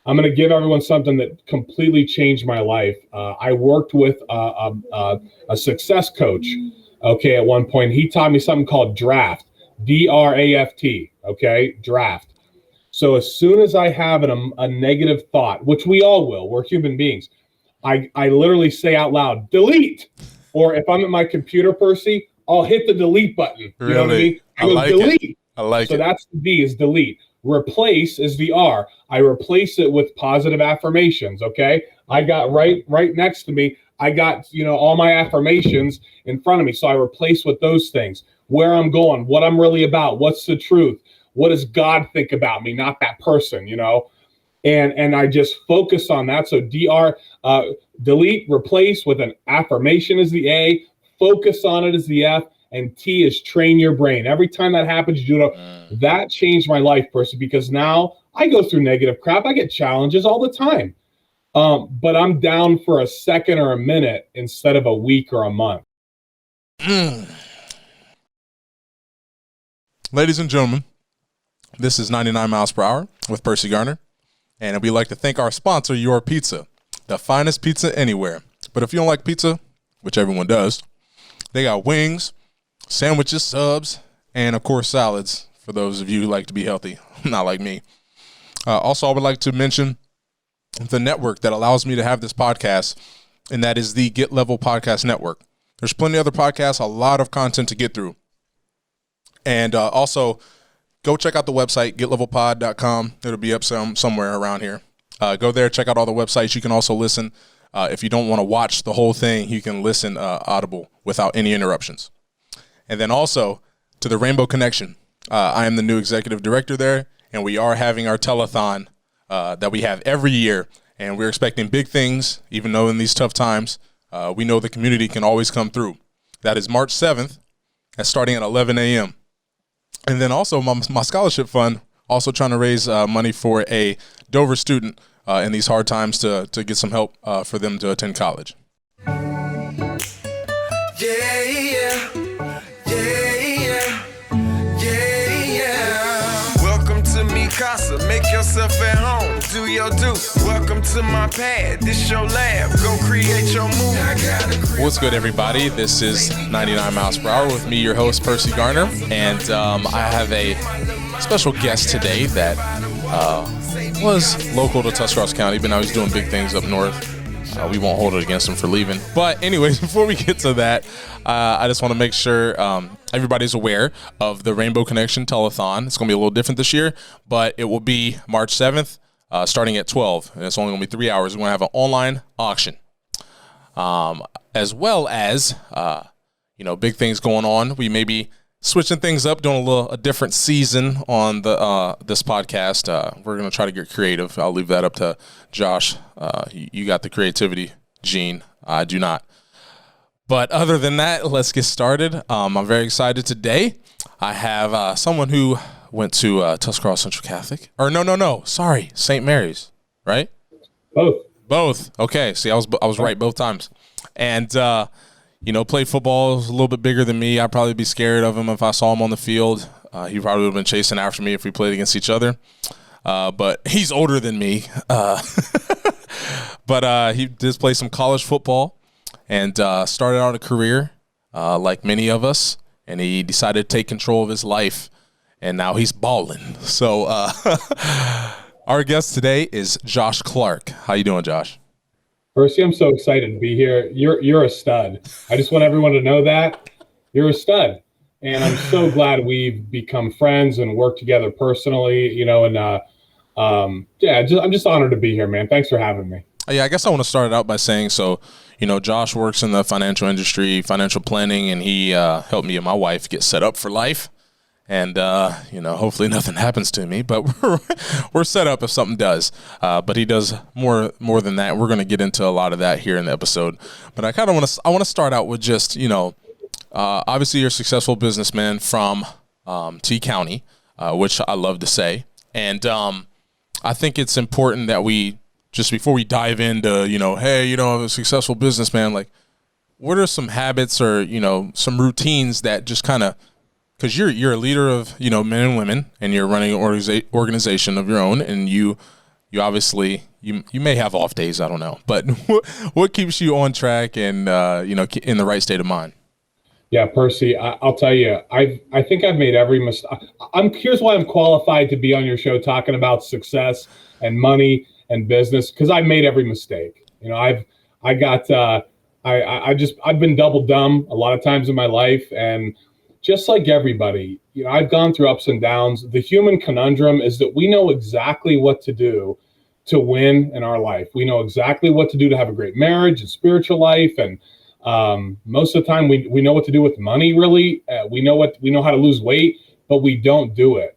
I'm going to give everyone something that completely changed my life. I worked with a success coach. Okay, at one point, he taught me something called D.R.A.F.T. D.R.A.F.T. Okay, draft. So as soon as I have a negative thought, which we all will, we're human beings, I literally say out loud, delete. Or if I'm at my computer, Percy, I'll hit the delete button. You know what I mean? I go, like delete. It. I like it. So that's the D is delete. Replace is the R. I replace it with positive affirmations, okay? I got right next to me, I got, all my affirmations in front of me. So I replace with those things. Where I'm going, what I'm really about, what's the truth? What does God think about me, not that person, And I just focus on that. So delete, replace with an affirmation is the A, focus on it is the F, and T is train your brain. Every time that happens, you do it. That changed my life, Percy, because now I go through negative crap. I get challenges all the time. But I'm down for a second or a minute instead of a week or a month. Ladies and gentlemen, this is 99 miles per hour with Perci Garner. And we'd like to thank our sponsor, Your Pizza, the finest pizza anywhere. But if you don't like pizza, which everyone does, they got wings, sandwiches, subs, and, of course, salads for those of you who like to be healthy, not like me. Also, I would like to mention the network that allows me to have this podcast, and that is the Get Level Podcast Network. There's plenty of other podcasts, a lot of content to get through. And also, go check out the website, getlevelpod.com. It'll be up somewhere around here. Go there, check out all the websites. You can also listen. If you don't want to watch the whole thing, you can listen audible without any interruptions. And then also to the Rainbow Connection. I am the new executive director there, and we are having our telethon that we have every year. And we're expecting big things, even though in these tough times, we know the community can always come through. That is March 7th, that's starting at 11 a.m. And then also my scholarship fund, also trying to raise money for a Dover student in these hard times to get some help for them to attend college. Welcome to me casa, make yourself at home, do your do. Welcome to my pad, this your lab, go create your move. What's good, everybody? This is 99 miles per hour with me, your host, Perci Garner, and I have a special guest today that was local to Tuscarawas County, but now he's doing big things up north. We won't hold it against him for leaving. But anyways, before we get to that, I just want to make sure everybody's aware of the Rainbow Connection Telethon. It's going to be a little different this year, but it will be March 7th, starting at 12. And it's only going to be 3 hours. We're going to have an online auction, as well as, big things going on. We may be switching things up, doing a different season on this podcast. We're going to try to get creative. I'll leave that up to Josh. You got the creativity gene. I do not. But other than that, let's get started. I'm very excited today. I have someone who went to Tuscarawas Central Catholic. Or no. Sorry, St. Mary's, right? Both. Okay. See, I was right both times. And played football. Was a little bit bigger than me. I'd probably be scared of him if I saw him on the field. He probably would have been chasing after me if we played against each other. But he's older than me. But he did play some college football and started out a career like many of us. And he decided to take control of his life. And now he's balling. So our guest today is Josh Clark. How you doing, Josh? Percy, I'm so excited to be here. You're a stud. I just want everyone to know that you're a stud, and I'm so glad we've become friends and worked together personally. I'm just honored to be here, man. Thanks for having me. Yeah, I guess I want to start it out by saying, Josh works in the financial industry, financial planning, and he helped me and my wife get set up for life. And, hopefully nothing happens to me, but we're set up if something does. But he does more than that. We're going to get into a lot of that here in the episode. But I kind of want to start out with just, obviously you're a successful businessman from T County, which I love to say. And I think it's important that we, just before we dive into, a successful businessman, like what are some habits or, some routines that just kind of, because you're a leader of men and women, and you're running an organization of your own, and you you obviously you may have off days, I don't know, but what keeps you on track and in the right state of mind? Yeah, Percy, I'll tell you, I think I've made every mistake. Here's why I'm qualified to be on your show talking about success and money and business, because I've made every mistake. I've been double dumb a lot of times in my life, and just like everybody, I've gone through ups and downs. The human conundrum is that we know exactly what to do to win in our life. We know exactly what to do to have a great marriage and spiritual life, and most of the time we know what to do with money. Really, we know how to lose weight, but we don't do it.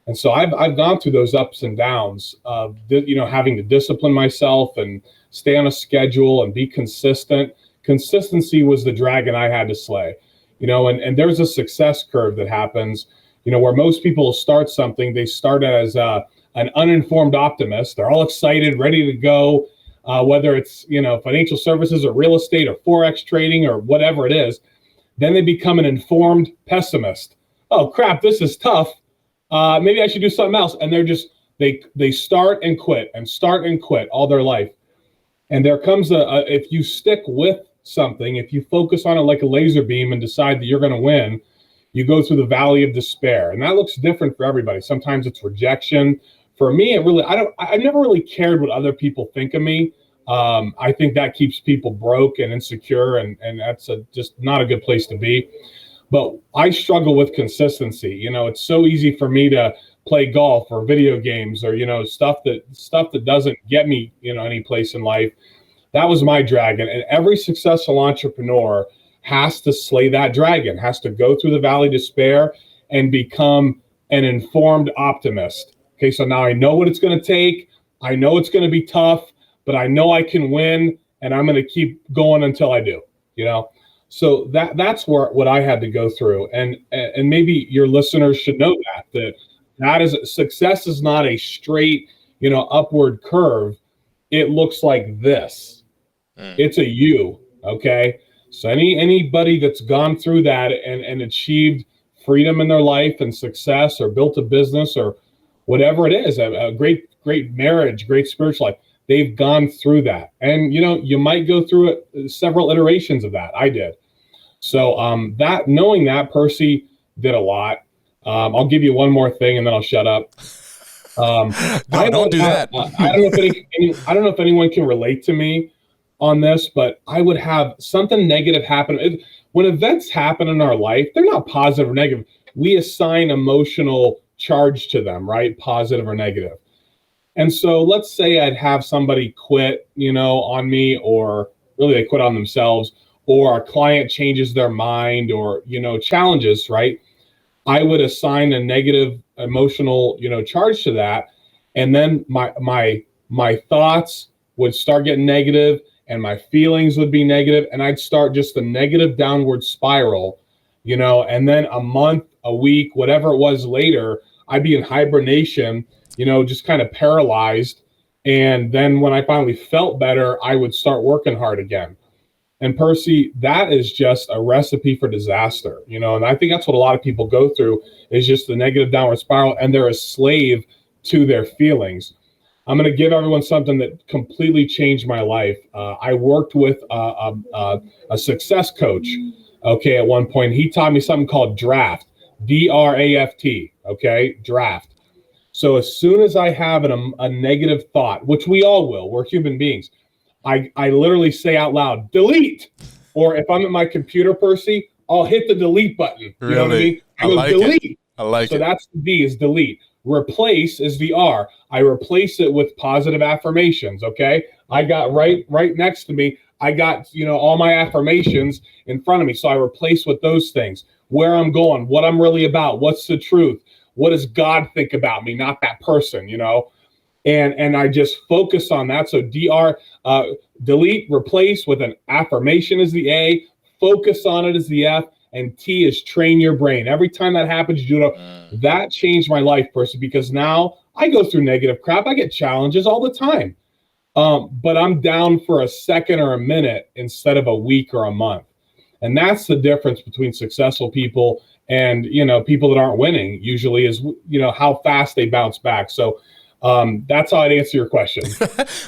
And so I've gone through those ups and downs of having to discipline myself and stay on a schedule and be consistent. Consistency was the dragon I had to slay. And there's a success curve that happens, where most people start something. They start as an uninformed optimist. They're all excited, ready to go, whether it's, financial services or real estate or Forex trading or whatever it is. Then they become an informed pessimist. Oh, crap, this is tough. Maybe I should do something else. And they start and quit all their life. And there comes if you stick with something, if you focus on it like a laser beam and decide that you're going to win, you go through the valley of despair. And that looks different for everybody. Sometimes it's rejection. For me, I've never really cared what other people think of me. I think that keeps people broke and insecure, and that's just not a good place to be. But I struggle with consistency. It's so easy for me to play golf or video games or, stuff that doesn't get me, any place in life. That was my dragon. And every successful entrepreneur has to slay that dragon, has to go through the valley of despair and become an informed optimist. Okay, so now I know what it's going to take. I know it's going to be tough, but I know I can win, and I'm going to keep going until I do, So that's what I had to go through. And maybe your listeners should know that is success is not a straight, upward curve. It looks like this. It's a U, okay? So anybody that's gone through that and achieved freedom in their life and success or built a business or whatever it is, a great marriage, great spiritual life, they've gone through that. And, you might go through it, several iterations of that. I did. So knowing that, Percy did a lot. I'll give you one more thing and then I'll shut up. Don't do that. I don't know if anyone can relate to me on this, but I would have something negative happen. When events happen in our life, they're not positive or negative. We assign emotional charge to them, right? Positive or negative. And so let's say I'd have somebody quit, on me, or really they quit on themselves, or a client changes their mind, or, challenges, right? I would assign a negative emotional, charge to that. And then my thoughts would start getting negative, and my feelings would be negative, and I'd start just a negative downward spiral, and then a month, a week, whatever it was later, I'd be in hibernation, just kind of paralyzed. And then when I finally felt better, I would start working hard again. And Percy, that is just a recipe for disaster, and I think that's what a lot of people go through, is just the negative downward spiral, and they're a slave to their feelings. I'm going to give everyone something that completely changed my life. I worked with a success coach, okay, at one point. He taught me something called D.R.A.F.T, D.R.A.F.T, okay, D.R.A.F.T. So as soon as I have a negative thought, which we all will, we're human beings, I literally say out loud, delete. Or if I'm at my computer, Percy, I'll hit the delete button. You know what I mean? I go, like delete. It. I like so it. So that's the D, is delete. Replace is the R. I replace it with positive affirmations, okay? I got right next to me, I got, all my affirmations in front of me. So I replace with those things, where I'm going, what I'm really about, what's the truth, what does God think about me, not that person, And I just focus on that. So delete, replace with an affirmation is the A, focus on it is the F, and T is train your brain. Every time that happens, you do it. That changed my life, Percy, because now I go through negative crap. I get challenges all the time. But I'm down for a second or a minute instead of a week or a month. And that's the difference between successful people and, people that aren't winning usually, is, how fast they bounce back. So That's how I'd answer your question.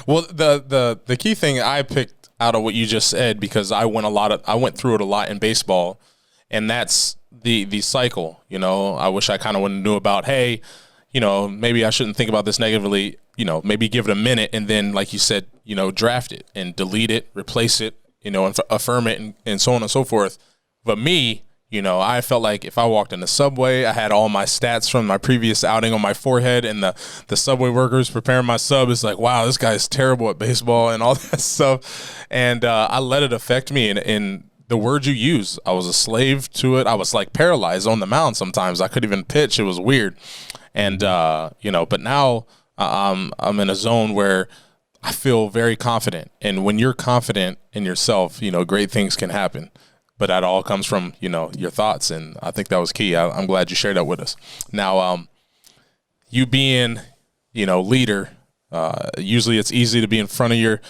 Well, the key thing I picked out of what you just said, because I went through it a lot in baseball, and that's the cycle. You know, I wish I kind of knew about, hey, you know, maybe I shouldn't think about this negatively. You know, maybe give it a minute, and then, like you said, you know, draft it and delete it, replace it, you know, and affirm it, and so on and so forth. But me, you know, I felt like if I walked in the subway, I had all my stats from my previous outing on my forehead, and the subway workers preparing my sub is like, wow, this guy's terrible at baseball and all that stuff. And I let it affect me. And the word you use, I was a slave to it. I was like paralyzed on the mound sometimes. I couldn't even pitch. It was weird. And, you know, but now I'm in a zone where I feel very confident. And when you're confident in yourself, you know, great things can happen. But that all comes from, you know, your thoughts. And I think that was key. I'm glad you shared that with us. Now, you being, you know, leader, usually it's easy to be in front of your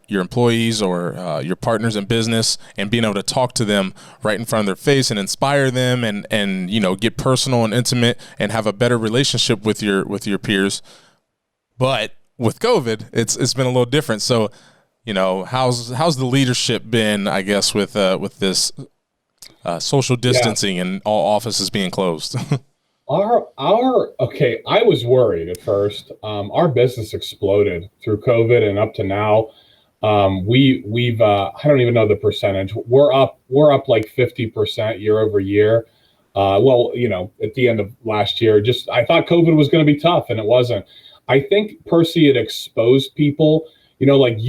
employees or your partners in business, and being able to talk to them right in front of their face and inspire them, and you know, get personal and intimate and have a better relationship with your peers. But with COVID, it's been a little different. So, you know, how's the leadership been, I guess, with this social distancing and all offices being closed? Okay, I was worried at first. Our business exploded through COVID, and up to now, we've I don't even know the percentage. We're up like 50% year over year. Well, you know, at the end of last year, I thought COVID was going to be tough, and it wasn't. I think, Percy, it exposed people. You know, like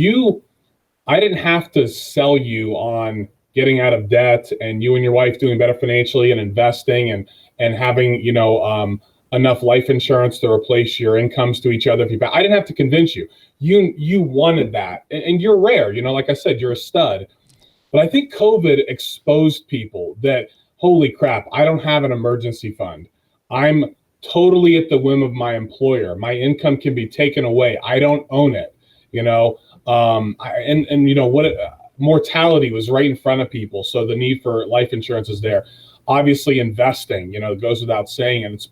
I didn't have to sell you on getting out of debt, and you and your wife doing better financially and investing and having, you know, enough life insurance to replace your incomes to each other. I didn't have to convince you. You wanted that, and you're rare. You know, like I said, you're a stud. But I think COVID exposed people that, holy crap, I don't have an emergency fund. I'm totally at the whim of my employer. My income can be taken away. I don't own it. You know, and you know what? Mortality was right in front of people, so the need for life insurance is there. Obviously, investing, you know, it goes without saying, and it's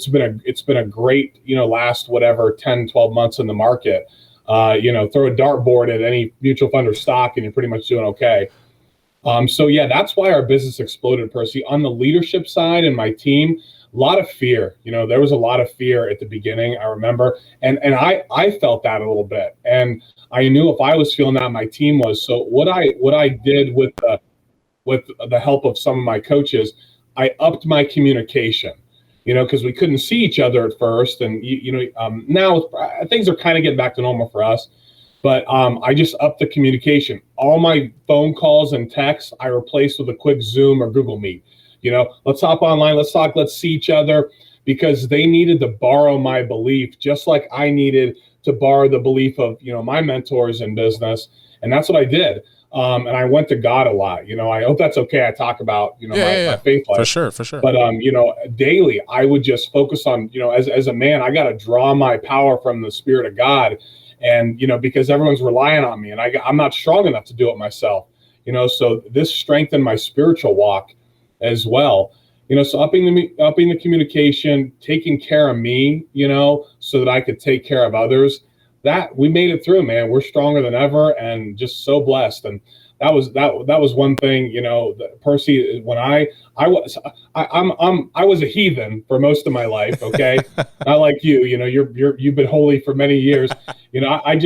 been a great, you know, last whatever 10, 12 months in the market. You know, throw a dartboard at any mutual fund or stock, and you're pretty much doing okay. So yeah, that's why our business exploded, Percy. On the leadership side and my team, a lot of fear. You know, there was a lot of fear at the beginning, I remember, and I felt that a little bit, and I knew if I was feeling that, my team was. So what I did with the help of some of my coaches, I upped my communication. You know, because we couldn't see each other at first, and now things are kind of getting back to normal for us. But I just upped the communication. All my phone calls and texts I replaced with a quick Zoom or Google Meet. You know, let's hop online, let's talk, let's see each other, because they needed to borrow my belief, just like I needed to borrow the belief of, you know, my mentors in business. And that's what I did. And I went to God a lot. You know, I hope that's okay. I talk about, you know, my faith life. For sure. But, you know, daily, I would just focus on, you know, as a man, I got to draw my power from the Spirit of God. And, you know, because everyone's relying on me, and I'm not strong enough to do it myself, you know, so this strengthened my spiritual walk as well. You know, so upping the communication, taking care of me, you know, so that I could take care of others. That we made it through, man. We're stronger than ever, and just so blessed. And that was one thing, you know, Percy, when I was a heathen for most of my life. Okay. Not like you know, you've been holy for many years. You know, I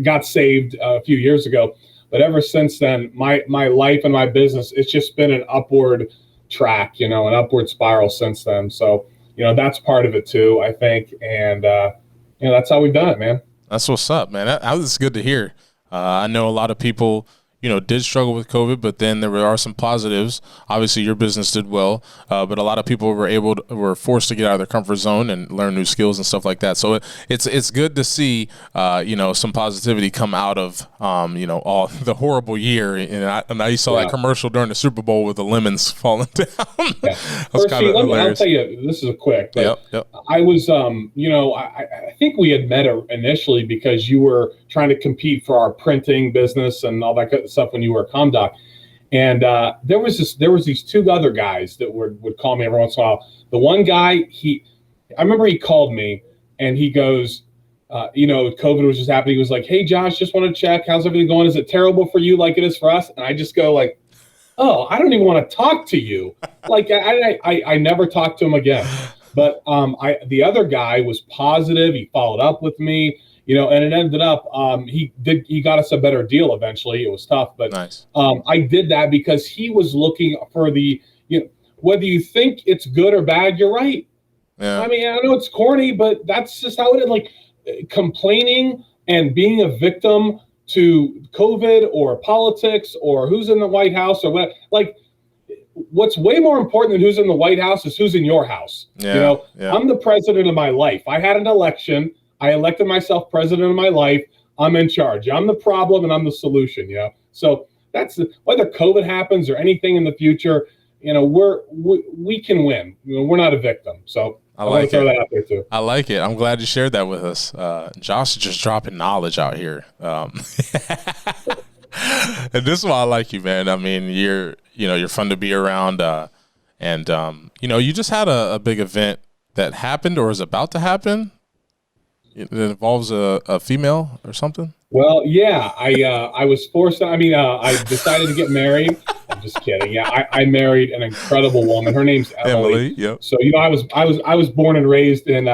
got saved a few years ago, but ever since then, my life and my business, it's just been an upward track, you know, an upward spiral since then. So, you know, that's part of it too, I think. And, you know, that's how we've done it, man. That's what's up, man. That was good to hear. I know a lot of people, you know, did struggle with COVID, but then there are some positives. Obviously, your business did well, but a lot of people were forced to get out of their comfort zone and learn new skills and stuff like that. So it's good to see, you know, some positivity come out of, you know, all the horrible year. And I saw that commercial during the Super Bowl with the lemons falling down. Yeah. That's kind of hilarious. I'll tell you, this is a quick. But yep. I was, you know, I think we had met initially because you were trying to compete for our printing business and all that kind of stuff when you were a ComDoc. And there was these two other guys that would call me every once in a while. The one guy, I remember he called me and he goes, COVID was just happening. He was like, "Hey Josh, just want to check. How's everything going? Is it terrible for you like it is for us?" And I just go like, "Oh, I don't even want to talk to you." Like I never talked to him again. But the other guy was positive. He followed up with me, and it ended up he got us a better deal eventually. It was tough, but nice. I did that because he was looking for whether you think it's good or bad, you're right. Yeah. I mean, I know it's corny, but that's just how it is. Like complaining and being a victim to COVID or politics or who's in the White House or what, like what's way more important than who's in the White House is who's in your house. Yeah. I'm the president of my life. I had an election. I elected myself president of my life. I'm in charge. I'm the problem and I'm the solution. So that's whether COVID happens or anything in the future. We can win. We're not a victim. So I want to throw that out there too. I like it. I'm glad you shared that with us. Josh is just dropping knowledge out here. And this is why I like you, man. I mean, you're fun to be around. And you just had a big event that happened or is about to happen. It involves a female or something. Well, yeah, I was forced. I decided to get married. I'm just kidding. Yeah, I married an incredible woman. Her name's Emily. Yep. So I was born and raised in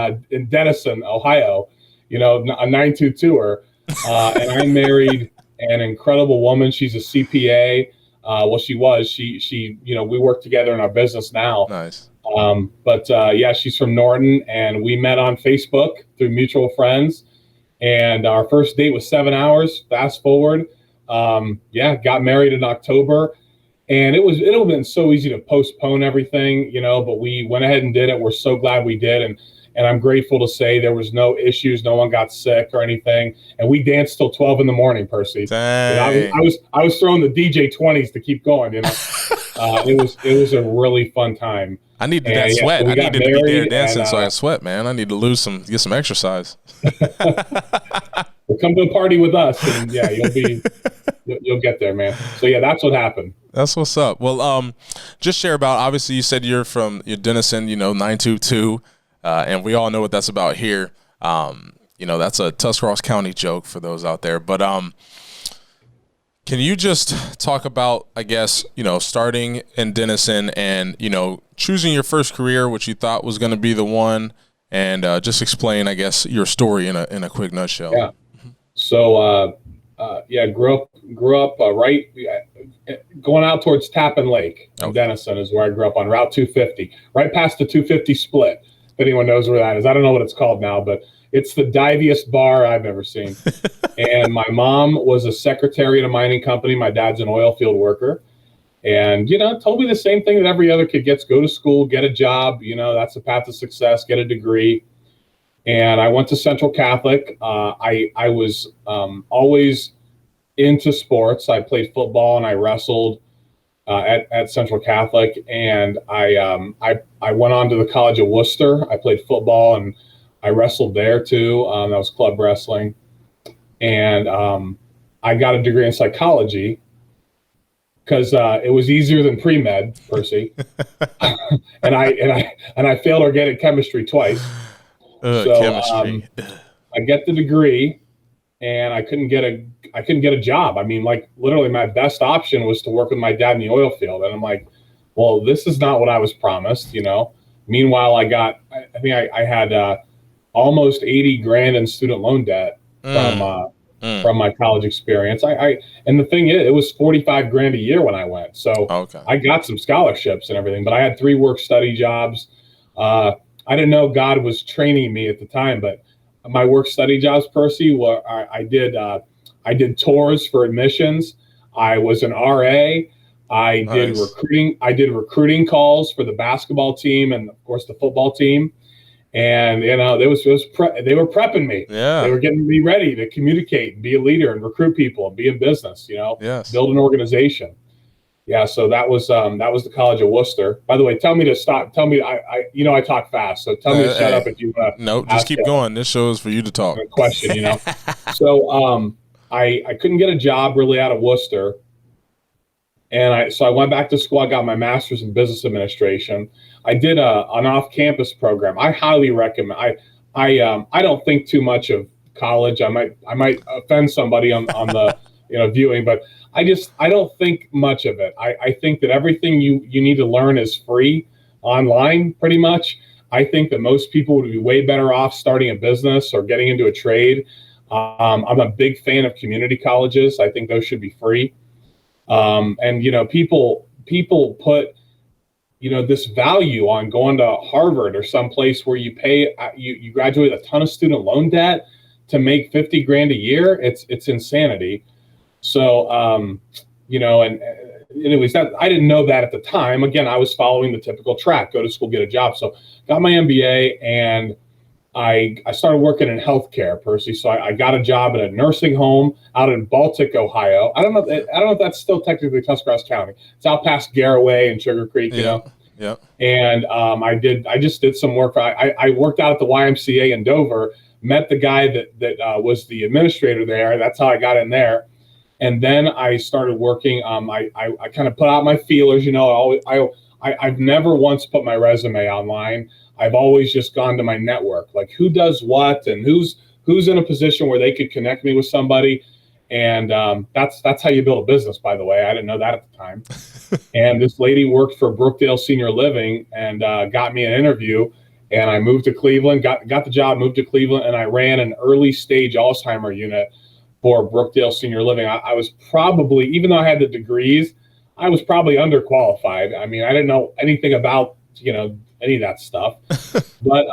Denison, Ohio. A 922er, and I married an incredible woman. She's a CPA. Well, she was. She we work together in our business now. Nice. But she's from Norton, and we met on Facebook through mutual friends. And our first date was 7 hours. Fast forward, got married in October, and it would have been so easy to postpone everything, but we went ahead and did it. We're so glad we did, and I'm grateful to say there was no issues, no one got sick or anything, and we danced till 12 in the morning, Percy. Dang. I was throwing the DJ 20s to keep going. It was a really fun time. I needed that sweat. I needed to be there dancing so I sweat, man. I need to get some exercise. Well, come to a party with us, and you'll get there, man. So that's what happened. That's what's up. Well, just share about. Obviously, you said you're Denison, 922, and we all know what that's about here. That's a Tuscarawas County joke for those out there, but can you just talk about, I guess, starting in Denison and, choosing your first career, which you thought was going to be the one, and just explain, I guess, your story in a quick nutshell. Yeah. So, grew up right going out towards Tappan Lake in Denison is where I grew up on Route 250, right past the 250 split. If anyone knows where that is, I don't know what it's called now, but it's the diviest bar I've ever seen. And my mom was a secretary at a mining company. My dad's an oil field worker. And, told me the same thing that every other kid gets: go to school, get a job. That's the path to success, get a degree. And I went to Central Catholic. I was always into sports. I played football and I wrestled at Central Catholic. And I went on to the College of Worcester. I played football and I wrestled there too. That was club wrestling. And I got a degree in psychology because it was easier than pre-med, Percy. and I failed organic chemistry twice. Chemistry. I get the degree, and I couldn't get a job. I mean, like literally, my best option was to work with my dad in the oil field, and I'm like, well, this is not what I was promised, Meanwhile, I had almost 80 grand in student loan debt from my college experience. And the thing is, it was 45 grand a year when I went. So I got some scholarships and everything, but I had 3 work-study jobs. I didn't know God was training me at the time, but my work-study jobs, Percy, I did tours for admissions. I was an RA. I did recruiting. I did recruiting calls for the basketball team and, of course, the football team. And, they were prepping me. Yeah. They were getting me ready to communicate and be a leader and recruit people and be in business, Yes. Build an organization. Yeah. So that was the College of Worcester. By the way, tell me to stop. Tell me, I talk fast. So tell me to shut up if you want to. No, just keep going. This show is for you to talk. Question, So I couldn't get a job really out of Worcester. And so I went back to school. I got my master's in business administration. I did an off-campus program. I highly recommend. I don't think too much of college. I might offend somebody on the viewing, but I don't think much of it. I think that everything you need to learn is free online, pretty much. I think that most people would be way better off starting a business or getting into a trade. I'm a big fan of community colleges. I think those should be free. And people put this value on going to Harvard or someplace where you pay you graduate a ton of student loan debt to make 50 grand a year. It's insanity. So and anyways, I didn't know that at the time. Again, I was following the typical track: go to school, get a job. So got my MBA, and I started working in healthcare, Percy. So I got a job at a nursing home out in Baltic, Ohio. I don't know if that's still technically Tuscarawas County. It's out past Garraway and Sugar Creek, Yeah. And I just did some work. I worked out at the YMCA in Dover. Met the guy that was the administrator there. That's how I got in there. And then I started working. I kind of put out my feelers. I've never once put my resume online. I've always just gone to my network, like who does what and who's in a position where they could connect me with somebody. And that's how you build a business, by the way. I didn't know that at the time. And this lady worked for Brookdale Senior Living and got me an interview. And I moved to Cleveland, got the job, moved to Cleveland, and I ran an early stage Alzheimer unit for Brookdale Senior Living. I was probably, even though I had the degrees, I was probably underqualified. I mean, I didn't know anything about, any of that stuff. But,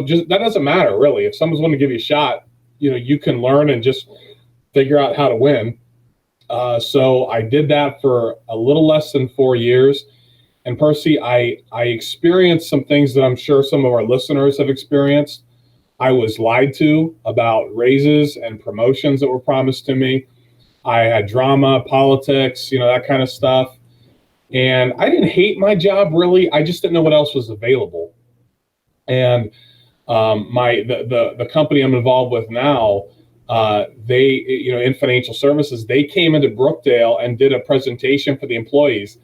just that doesn't matter, really. If someone's willing to give you a shot, you can learn and just figure out how to win. So I did that for a little less than 4 years. And Percy, I experienced some things that I'm sure some of our listeners have experienced. I was lied to about raises and promotions that were promised to me. I had drama, politics, that kind of stuff. And I didn't hate my job, really. I just didn't know what else was available. And the company I'm involved with now, they, in financial services, they came into Brookdale and did a presentation for the employees.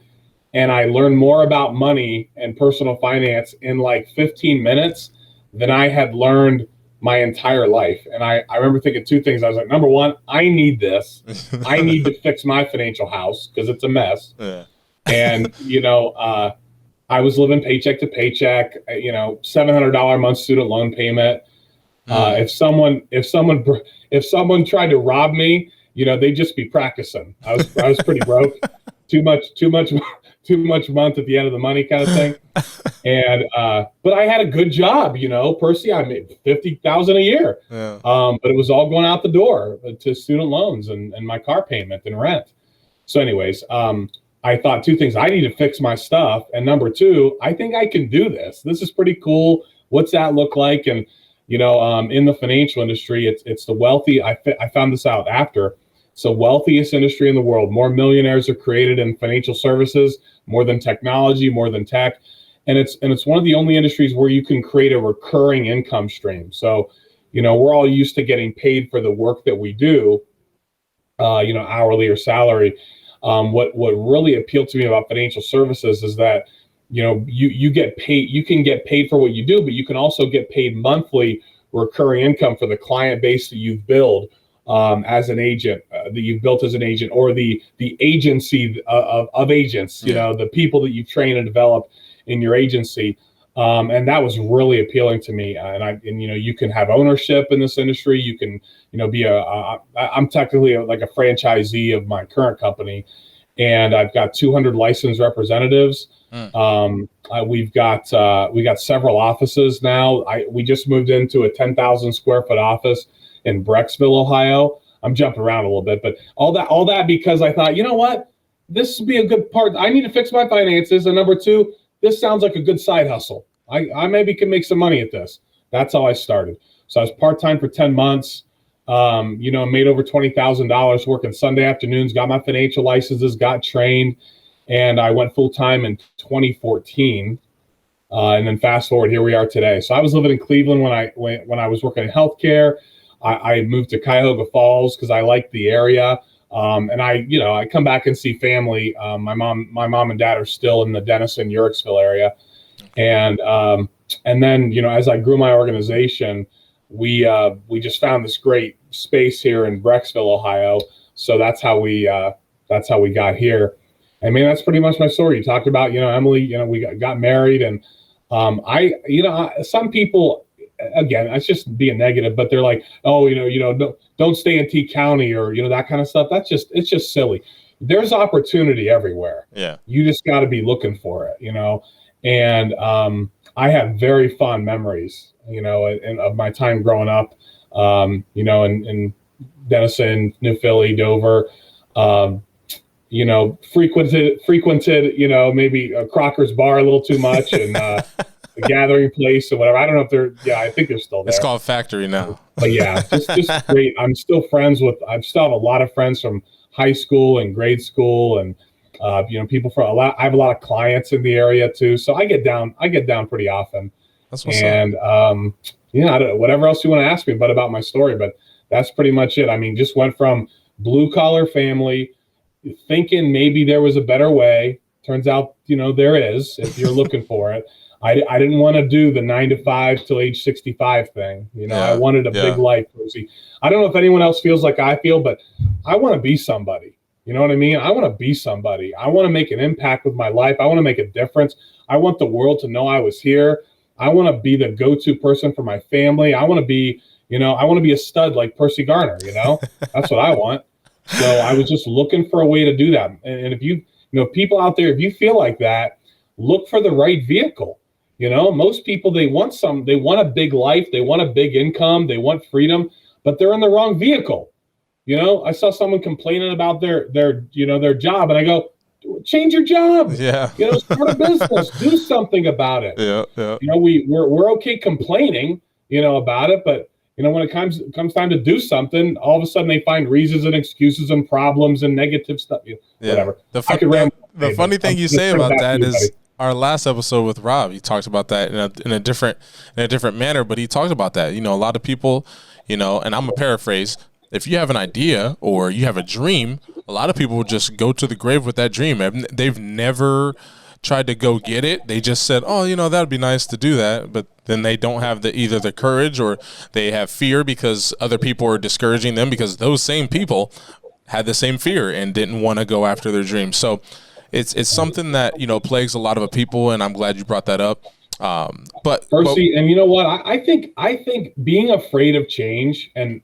And I learned more about money and personal finance in like 15 minutes than I had learned my entire life. And I remember thinking two things. I was like, number one, I need this. I need to fix my financial house because it's a mess. Yeah. And, I was living paycheck to paycheck, $700 a month student loan payment. If someone tried to rob me, they'd just be practicing. I was pretty broke, too much month at the end of the money kind of thing. And, but I had a good job, Percy, I made $50,000 a year. Yeah. But it was all going out the door to student loans and my car payment and rent. So anyways, I thought two things. I need to fix my stuff. And number two, I think I can do this. This is pretty cool. What's that look like? And, in the financial industry, it's the wealthy. I found this out after. It's the wealthiest industry in the world. More millionaires are created in financial services, more than technology, more than tech. And it's one of the only industries where you can create a recurring income stream. So, we're all used to getting paid for the work that we do, hourly or salary. What really appealed to me about financial services is that, you get paid, you can get paid for what you do, but you can also get paid monthly recurring income for the client base that you've built as an agent, or the agency of agents, the people that you train and develop in your agency. And that was really appealing to me. And you can have ownership in this industry. You can, be I'm technically like a franchisee of my current company, and I've got 200 licensed representatives. We've got several offices now. We just moved into a 10,000 square foot office in Brecksville, Ohio. I'm jumping around a little bit, but all that because I thought, what, this would be a good part. I need to fix my finances. And number two, this sounds like a good side hustle. I maybe can make some money at this. That's how I started. So I was part-time for 10 months, made over $20,000 working Sunday afternoons, got my financial licenses, got trained, and I went full-time in 2014. And then fast forward, here we are today. So I was living in Cleveland when I was working in healthcare. I moved to Cuyahoga Falls because I liked the area. And I come back and see family. My mom and dad are still in the Denison, Uricksville area. And then, as I grew my organization, we just found this great space here in Brecksville, Ohio. So that's how we got here. I mean, that's pretty much my story. You talked about, Emily, we got married, and some people, again, that's just being negative, but they're like, oh, don't stay in T County, or, that kind of stuff. It's just silly. There's opportunity everywhere. Yeah. You just got to be looking for it, and I have very fond memories, of my time growing up, in Denison, New Philly, Dover, frequented, maybe a Crocker's bar a little too much, and the Gathering Place or whatever. I don't know if I think they're still there. It's called Factory now. But yeah, just great. I still have a lot of friends from high school and grade school, and people from I have a lot of clients in the area too. So I get down pretty often. That's what's up. I don't know, whatever else you want to ask me about my story, but that's pretty much it. I mean, just went from blue collar family, thinking maybe there was a better way. Turns out, there is, if you're looking for it. I didn't want to do the 9 to 5 till age 65 thing. I wanted a big life, Percy. I don't know if anyone else feels like I feel, but I want to be somebody. You know what I mean? I want to be somebody. I want to make an impact with my life. I want to make a difference. I want the world to know I was here. I want to be the go-to person for my family. I want to be, a stud like Percy Garner, That's what I want. So I was just looking for a way to do that. And if people out there, if you feel like that, look for the right vehicle. Most people, they want a big life. They want a big income. They want freedom, but they're in the wrong vehicle. I saw someone complaining about their job, and I go, change your job. Yeah. Start a business, do something about it. Yeah. We're okay complaining, about it, but when it comes time to do something, all of a sudden they find reasons and excuses and problems and negative stuff. Whatever. The funny thing you say about that is our last episode with Rob. He talked about that in a different manner, but he talked about that. A lot of people, and I'm gonna paraphrase. If you have an idea or you have a dream, a lot of people will just go to the grave with that dream. They've never tried to go get it. They just said, oh, that'd be nice to do that. But then they don't have either the courage, or they have fear because other people are discouraging them, because those same people had the same fear and didn't want to go after their dreams. So it's something that, plagues a lot of people. And I'm glad you brought that up. Percy, and you know what? I think being afraid of change, and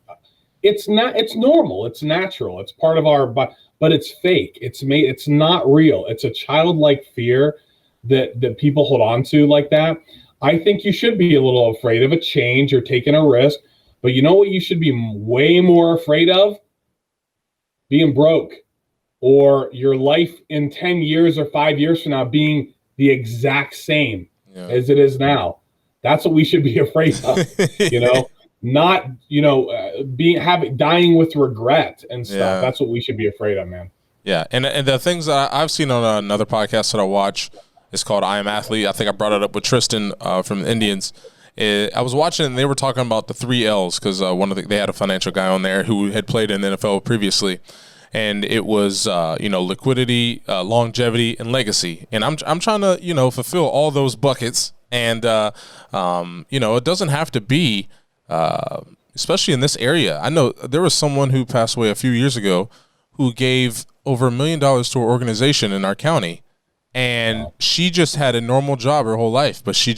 it's normal. It's natural. It's part of our, but it's fake. It's not real. It's a childlike fear that people hold on to like that. I think you should be a little afraid of a change or taking a risk, but you know what you should be way more afraid of? Being broke, or your life in 10 years or 5 years from now being the exact same as it is now. That's what we should be afraid of, not, dying with regret and stuff. Yeah. That's what we should be afraid of, man. Yeah. And the things that I've seen on another podcast that I watch, it's called I Am Athlete. I think I brought it up with Tristan from the Indians. I was watching, and they were talking about the 3 L's, because they had a financial guy on there who had played in the NFL previously. And it was, liquidity, longevity, and legacy. And I'm trying to, fulfill all those buckets. And, it doesn't have to be, especially in this area. I know there was someone who passed away a few years ago who gave over $1 million to an organization in our county. And she just had a normal job her whole life, but she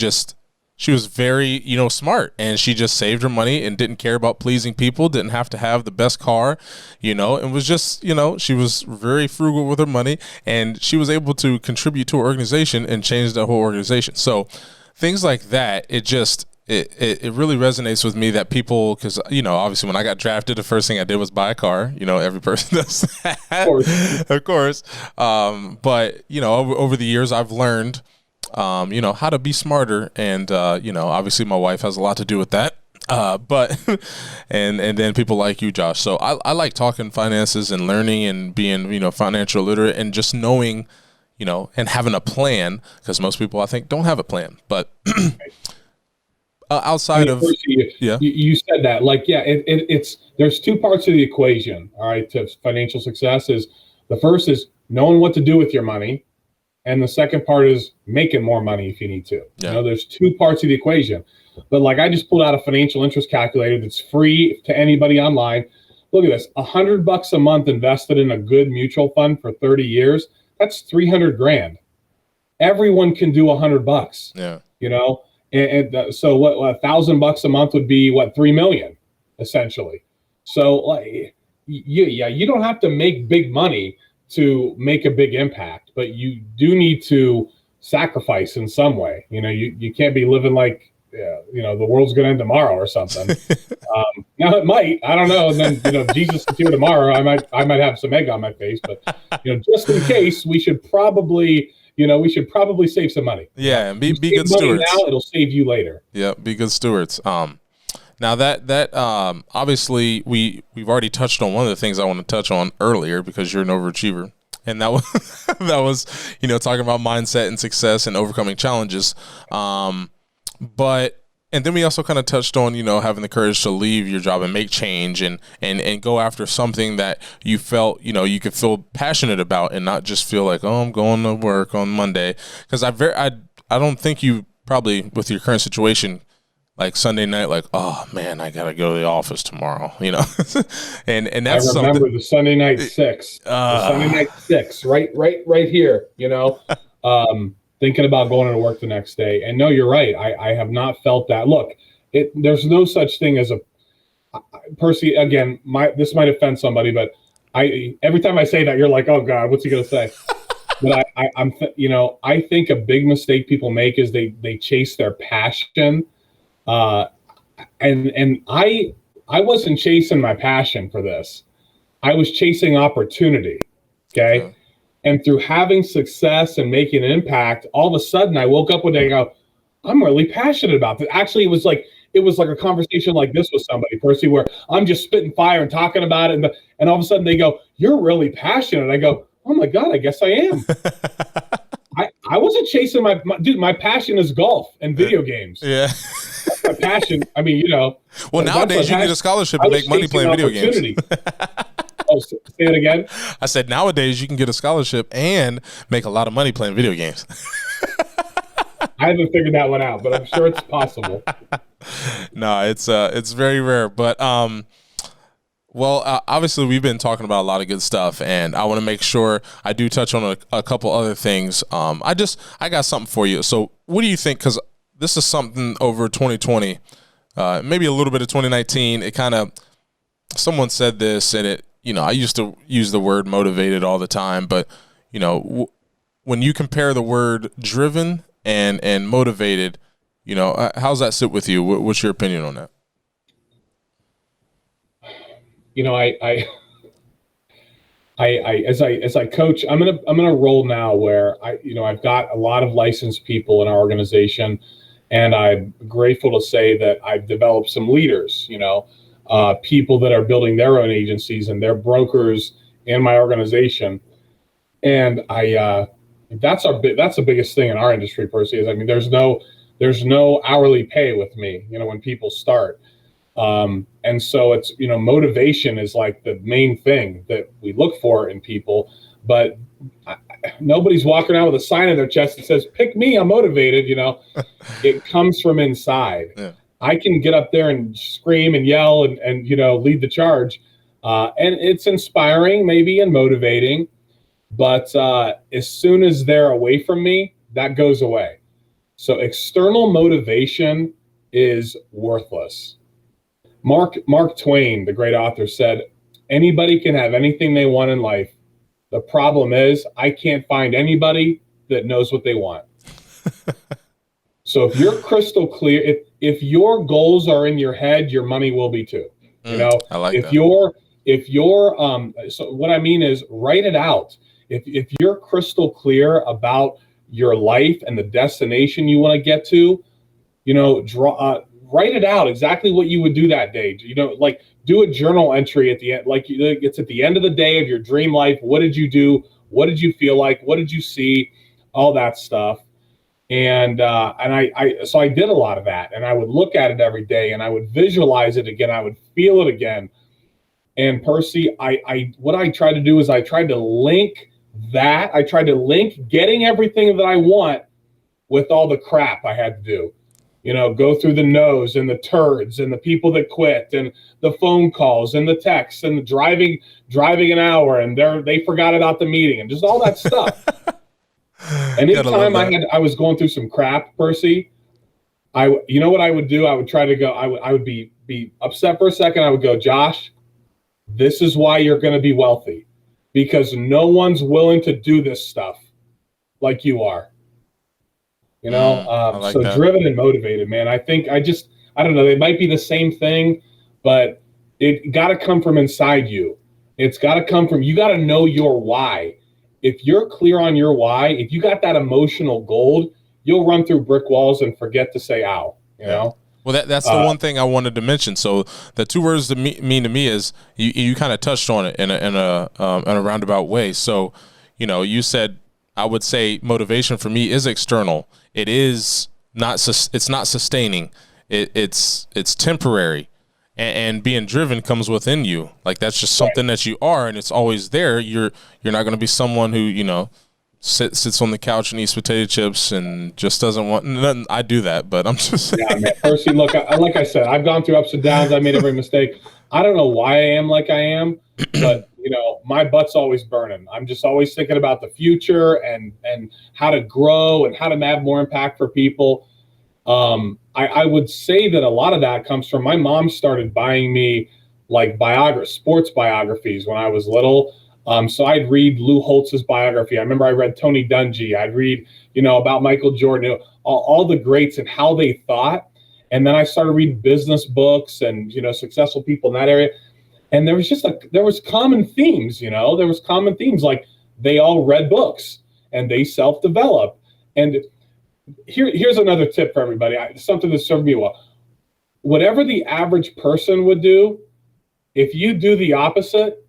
was very, smart, and she just saved her money and didn't care about pleasing people, didn't have to have the best car, and was just, she was very frugal with her money, and she was able to contribute to her organization and change the whole organization. So things like that, it really resonates with me that people, because, obviously when I got drafted, the first thing I did was buy a car. Every person does that, of course. But, over the years I've learned, how to be smarter. And, obviously my wife has a lot to do with that. But, and then people like you, Josh. So I like talking finances and learning and being, financial literate, and just knowing, and having a plan, because most people I think don't have a plan, but outside of Percy, yeah, you said that, like, yeah, it's there's two parts of the equation. All right, to financial success is the first is knowing what to do with your money, and the second part is making more money if you need to. yeah, There's two parts of the equation. But like I just pulled out a financial interest calculator that's free to anybody online. Look at this: $100 a month invested in a good mutual fund for 30 years. That's 300 grand. Everyone can do $100. yeah, So what $1,000 a month would be what 3 million essentially. So like you don't have to make big money to make a big impact, but you do need to sacrifice in some way. You can't be living like the world's going to end tomorrow or something. Now it might, I don't know. And then if Jesus is here tomorrow, I might have some egg on my face, but just in case, we should probably save some money. yeah, and be Save good money stewards. now, it'll save you later. Yeah, be good stewards. Now that obviously we've already touched on one of the things I want to touch on earlier because you're an overachiever, and that was talking about mindset and success and overcoming challenges. And then we also kind of touched on having the courage to leave your job and make change and go after something that you felt you could feel passionate about and not just feel like, oh, I'm going to work on Monday, because I don't think you probably, with your current situation, like Sunday night, like, oh man, I gotta go to the office tomorrow, and that's I remember something. the Sunday night six, right here, thinking about going to work the next day. And no, you're right. I have not felt that. Look, there's no such thing as Percy. Again, this might offend somebody, but every time I say that, you're like, oh God, what's he gonna say? But I think a big mistake people make is they chase their passion. And I wasn't chasing my passion for this. I was chasing opportunity. Okay. Yeah. And through having success and making an impact, all of a sudden I woke up one day and go, I'm really passionate about this. Actually, it was like a conversation like this with somebody, Percy, where I'm just spitting fire and talking about it. And all of a sudden they go, you're really passionate. I go, oh my God, I guess I am. I wasn't chasing my passion is golf and video games. Yeah. That's my passion. I mean, Well, nowadays you can get a scholarship and make money playing video games. Oh, say it again. I said nowadays you can get a scholarship and make a lot of money playing video games. I haven't figured that one out, but I'm sure it's possible. No, it's very rare. But obviously we've been talking about a lot of good stuff, and I want to make sure I do touch on a couple other things. I got something for you. So what do you think? Because this is something over 2020, maybe a little bit of 2019. It kind of, someone said this, and it, I used to use the word motivated all the time, but when you compare the word driven and motivated, how's that sit with you? What's your opinion on that? As I coach, I'm gonna roll now where I've got a lot of licensed people in our organization, and I'm grateful to say that I've developed some leaders, people that are building their own agencies, and they're brokers in my organization. And that's the biggest thing in our industry, Percy, is, I mean, there's no hourly pay with me, when people start. And so it's, motivation is like the main thing that we look for in people, but nobody's walking around with a sign on their chest that says, pick me, I'm motivated. It comes from inside. Yeah. I can get up there and scream and yell and lead the charge. And it's inspiring maybe and motivating, but as soon as they're away from me, that goes away. So external motivation is worthless. Mark Twain, the great author, said, anybody can have anything they want in life. The problem is I can't find anybody that knows what they want. So if you're crystal clear, if your goals are in your head, your money will be too. I like that. If you're so what I mean is write it out. If you're crystal clear about your life and the destination you want to get to, write it out exactly what you would do that day. Like do a journal entry at the end, like it's at the end of the day of your dream life. What did you do? What did you feel like? What did you see? All that stuff. So I did a lot of that, and I would look at it every day, and I would visualize it again. I would feel it again. And Percy, what I tried to do is I tried to link getting everything that I want with all the crap I had to do. Go through the no's and the turds and the people that quit and the phone calls and the texts and the driving an hour and they forgot about the meeting and just all that stuff. And anytime I was going through some crap, Percy, what I would do? I would try to go. I would be upset for a second. I would go, Josh, this is why you're going to be wealthy, because no one's willing to do this stuff like you are. I like so that. Driven and motivated, man. I think I don't know. They might be the same thing, but it got to come from inside you. It's got to come from, you got to know your why. If you're clear on your why, if you got that emotional gold, you'll run through brick walls and forget to say ow, you know? Well, that's the one thing I wanted to mention. So the two words that mean to me is you kind of touched on it in a roundabout way. So, you said, I would say motivation for me is external. It is not. It's not sustaining. It's temporary, and being driven comes within you. Like that's just something that you are, and it's always there. You're not going to be someone who sits on the couch and eats potato chips and just doesn't want nothing. I do that, but I'm just saying. Yeah, man. Percy, look, like I said, I've gone through ups and downs. I made every mistake. I don't know why I am like I am, but my butt's always burning. I'm just always thinking about the future and how to grow and how to have more impact for people. I would say that a lot of that comes from my mom started buying me like sports biographies when I was little. So I'd read Lou Holtz's biography. I remember I read Tony Dungy. I'd read, about Michael Jordan, all the greats and how they thought. And then I started reading business books and, successful people in that area. And there was common themes, there was common themes, like they all read books and they self-develop. And here's another tip for everybody. Something that served me well. Whatever the average person would do, if you do the opposite,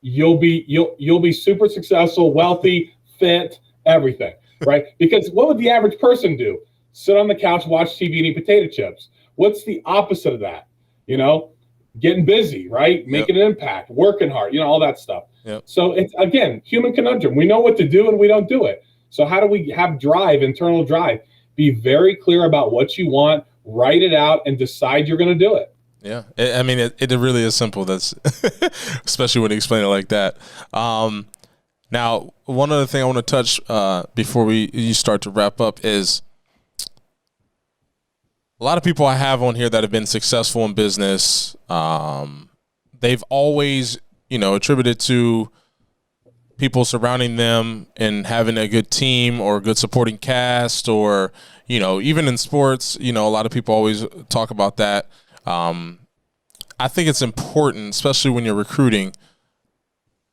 you'll be super successful, wealthy, fit, everything, right? Because what would the average person do? Sit on the couch, watch TV, and eat potato chips. What's the opposite of that? Getting busy, right? Making an impact, working hard, all that stuff. Yep. So it's, again, human conundrum. We know what to do and we don't do it. So how do we have drive, internal drive? Be very clear about what you want, write it out, and decide you're going to do it. Yeah. It really is simple. That's especially when you explain it like that. Now, one other thing I want to touch before you start to wrap up is a lot of people I have on here that have been successful in business, they've always, attributed to people surrounding them and having a good team or a good supporting cast or, even in sports, a lot of people always talk about that. I think it's important, especially when you're recruiting,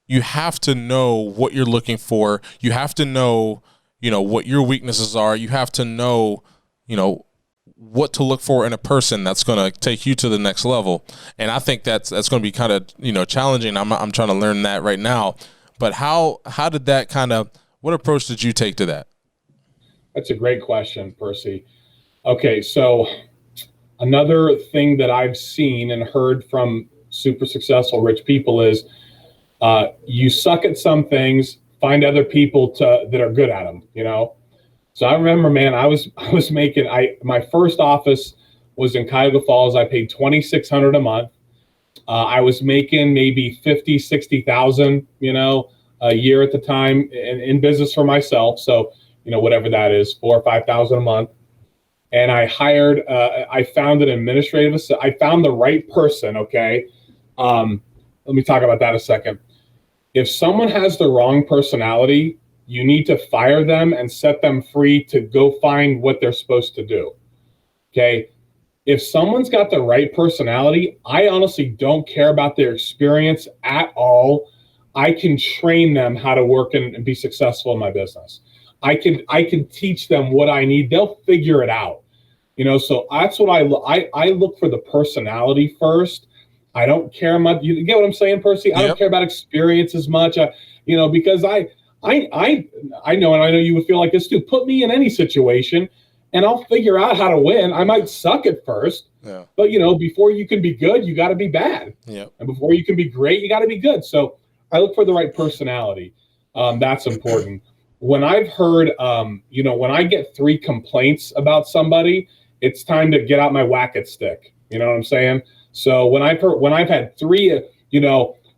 you have to know what you're looking for. You have to know, what your weaknesses are. You have to know, what to look for in a person that's going to take you to the next level. And I think that's going to be kind of, challenging. I'm trying to learn that right now. But how did that what approach did you take to that? That's a great question, Percy. Okay, so another thing that I've seen and heard from super successful rich people is you suck at some things, find other people that are good at them, So I remember, man, I was making, my first office was in Cuyahoga Falls. I paid $2,600 a month. I was making maybe 50, 60,000, a year at the time in business for myself. So, whatever that is, 4,000 or 5,000 a month. And I hired, I found an administrative assistant. I found the right person. Okay. Let me talk about that a second. If someone has the wrong personality, you need to fire them and set them free to go find what they're supposed to do. Okay. If someone's got the right personality, I honestly don't care about their experience at all. I can train them how to work and be successful in my business. I can teach them what I need. They'll figure it out. So that's what I look for, the personality first. I don't care much. You get what I'm saying, Percy? I don't care about experience as much. Because I know, and I know you would feel like this too. Put me in any situation, and I'll figure out how to win. I might suck at first, but before you can be good, you got to be bad. And before you can be great, you got to be good. So I look for the right personality. That's important. When I've heard, when I get 3 complaints about somebody, it's time to get out my whack-it stick. You know what I'm saying? So when I've had 3,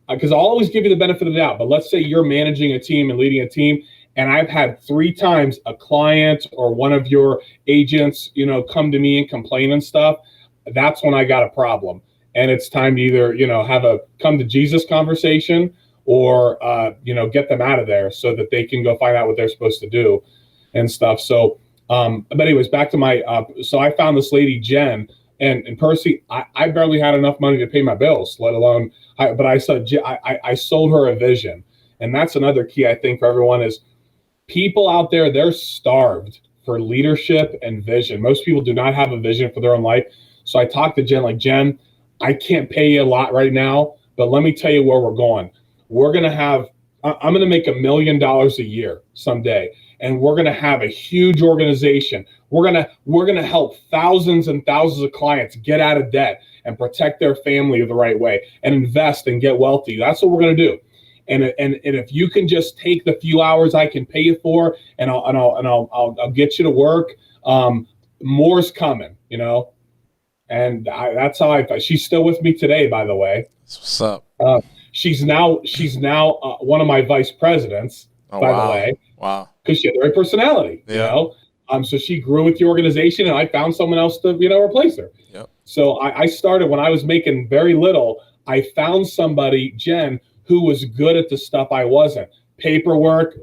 because I'll always give you the benefit of the doubt, but let's say you're managing a team and leading a team, and I've had 3 times a client or one of your agents, come to me and complain and stuff. That's when I got a problem. And it's time to either, have a come to Jesus conversation or, get them out of there so that they can go find out what they're supposed to do and stuff. So, but anyways, back to my, so I found this lady, Jen, and Percy, I barely had enough money to pay my bills, let alone, but I sold her a vision. And that's another key, I think, for everyone is people out there, they're starved for leadership and vision. Most people do not have a vision for their own life. So I talked to Jen, like, Jen, I can't pay you a lot right now, but let me tell you where we're going. I'm going to make $1 million a year someday. And we're going to have a huge organization. We're going to help thousands and thousands of clients get out of debt and protect their family the right way and invest and get wealthy. That's what we're going to do. And if you can just take the few hours I can pay you for, and I'll get you to work, more's coming, And that's how she's still with me today, by the way. What's up? She's now one of my vice presidents, by the way. Wow. Because she had the right personality, So she grew with the organization, and I found someone else to, replace her. Yep. So I started when I was making very little. I found somebody, Jen, who was good at the stuff I wasn't. Paperwork.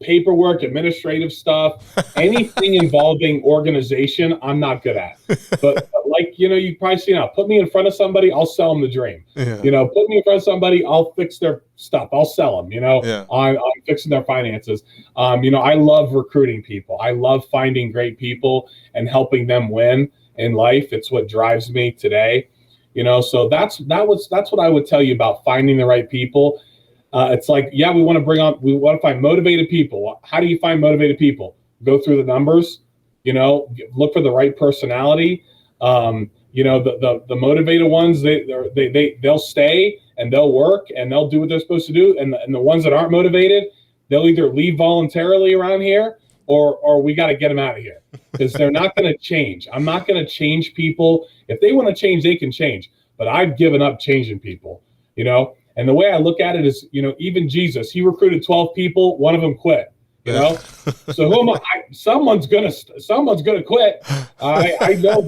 Paperwork, administrative stuff, anything involving organization, I'm not good at. But like, you probably see now, put me in front of somebody, I'll sell them the dream. Yeah. Put me in front of somebody, I'll fix their stuff. I'll sell them, I'm fixing their finances. I love recruiting people. I love finding great people and helping them win in life. It's what drives me today. So that's what I would tell you about finding the right people. It's like, we want to find motivated people. How do you find motivated people? Go through the numbers, look for the right personality. The motivated ones, they'll stay and they'll work and they'll do what they're supposed to do. And the ones that aren't motivated, they'll either leave voluntarily around here or we got to get them out of here because they're not going to change. I'm not going to change people. If they want to change, they can change. But I've given up changing people, And the way I look at it is, even Jesus, he recruited 12 people. One of them quit, So who am I? Someone's gonna quit. I know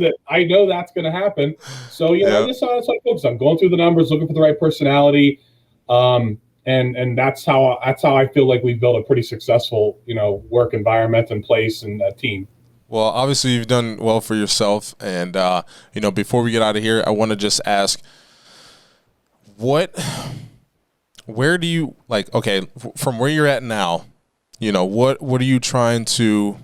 that's gonna happen. So that's what I focus on. Going through the numbers, looking for the right personality, and that's how I feel like we've built a pretty successful work environment and place and team. Well, obviously you've done well for yourself, and before we get out of here, I want to just ask. Where do you from where you're at now, what are you trying to,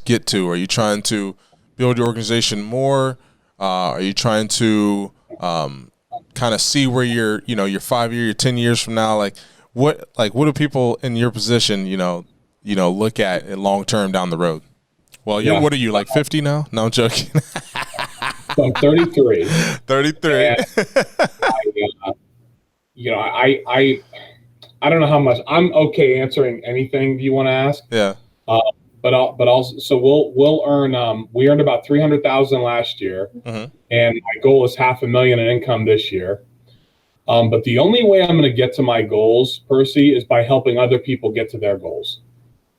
get to? Are you trying to build your organization more? Are you trying to kind of see where you're, your 5 year, your 10 years from now? What do people in your position, look at long term down the road? Well, what are you, 50 now? No, I'm joking. So I'm 33. 33. I don't know how much I'm okay answering anything you want to ask. Yeah. But also, so we'll earn. We earned about $300,000 last year, and my goal is $500,000 in income this year. But the only way I'm going to get to my goals, Percy, is by helping other people get to their goals.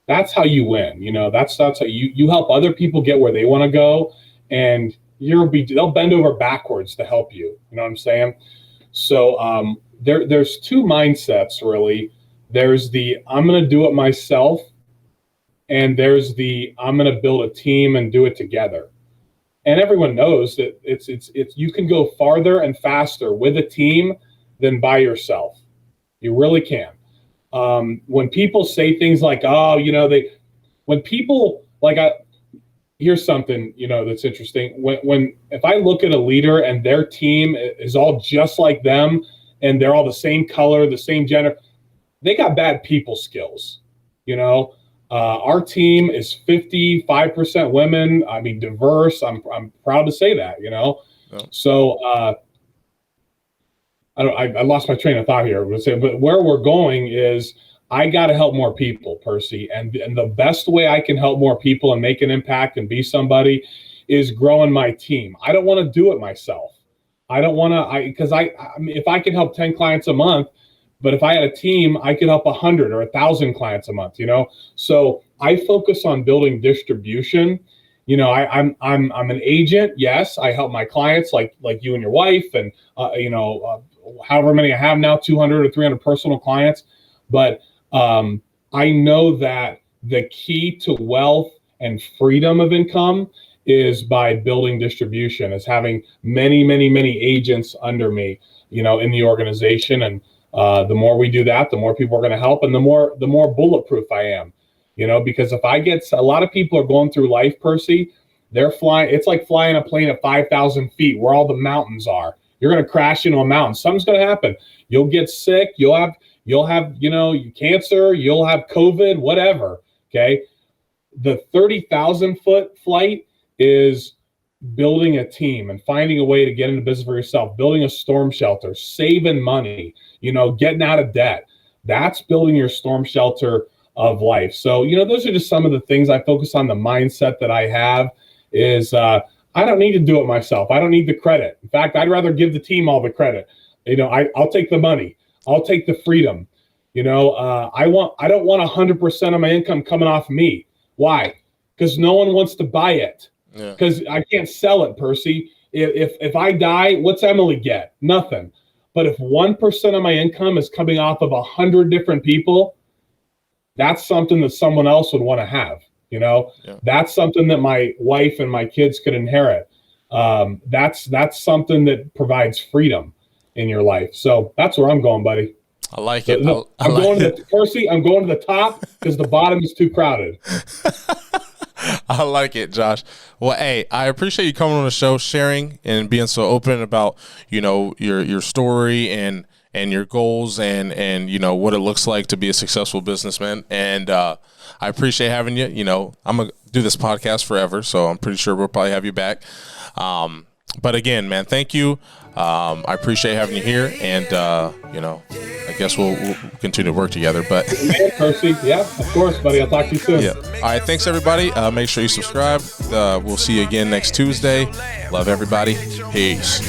That's how you win. That's how you help other people get where they want to go, and they'll bend over backwards to help you. You know what I'm saying? So there's 2 mindsets really. There's the I'm going to do it myself, and there's the I'm going to build a team and do it together. And everyone knows that it's you can go farther and faster with a team than by yourself. You really can. When people say things like, here's something, that's interesting. If I look at a leader and their team is all just like them and they're all the same color, the same gender, they got bad people skills. Our team is 55% women. I mean, diverse. I'm proud to say that. So I lost my train of thought here. But where we're going is I got to help more people, Percy, and the best way I can help more people and make an impact and be somebody is growing my team. I don't want to do it myself. I don't want to, because if I can help 10 clients a month, but if I had a team, I could help 100 or 1,000 clients a month, So I focus on building distribution. I'm an agent. Yes, I help my clients like you and your wife, and however many I have now, 200 or 300 personal clients. But I know that the key to wealth and freedom of income is by building distribution, is having many, many, many agents under me, in the organization. And the more we do that, the more people are going to help, and the more bulletproof I am, because if I get, a lot of people are going through life, Percy, they're flying. It's like flying a plane at 5,000 feet where all the mountains are. You're going to crash into a mountain. Something's going to happen. You'll get sick. You'll have, cancer. You'll have COVID, whatever. Okay. The 30,000 foot flight is building a team and finding a way to get into business for yourself, building a storm shelter, saving money, getting out of debt. That's building your storm shelter of life. So, those are just some of the things I focus on. The mindset that I have is, I don't need to do it myself. I don't need the credit. In fact, I'd rather give the team all the credit. I'll take the money. I'll take the freedom. I don't want 100% of my income coming off me. Why? Because no one wants to buy it. Because I can't sell it, Percy. If I die, what's Emily get? Nothing. But if 1% of my income is coming off of 100 different people, that's something that someone else would want to have. That's something that my wife and my kids could inherit. That's something that provides freedom in your life. So that's where I'm going, buddy. I like it. Percy, I'm going to the top because the bottom is too crowded. I like it, Josh. Well, hey, I appreciate you coming on the show, sharing and being so open about, your story and your goals and what it looks like to be a successful businessman. And I appreciate having you. I'm going to do this podcast forever, so I'm pretty sure we'll probably have you back. But again, man, thank you. I appreciate having you here, and I guess we'll continue to work together. But Percy, yeah, of course, buddy. I'll talk to you soon. Yeah. All right, thanks everybody. Make sure you subscribe. We'll see you again next Tuesday. Love everybody. Peace.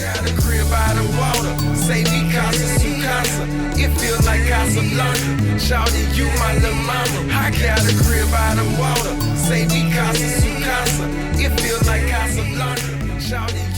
It feels like Casablanca. Shouting you my little mama. I got a crib by the water. Say me Casa Su Casa. It feels like Casablanca. Shouting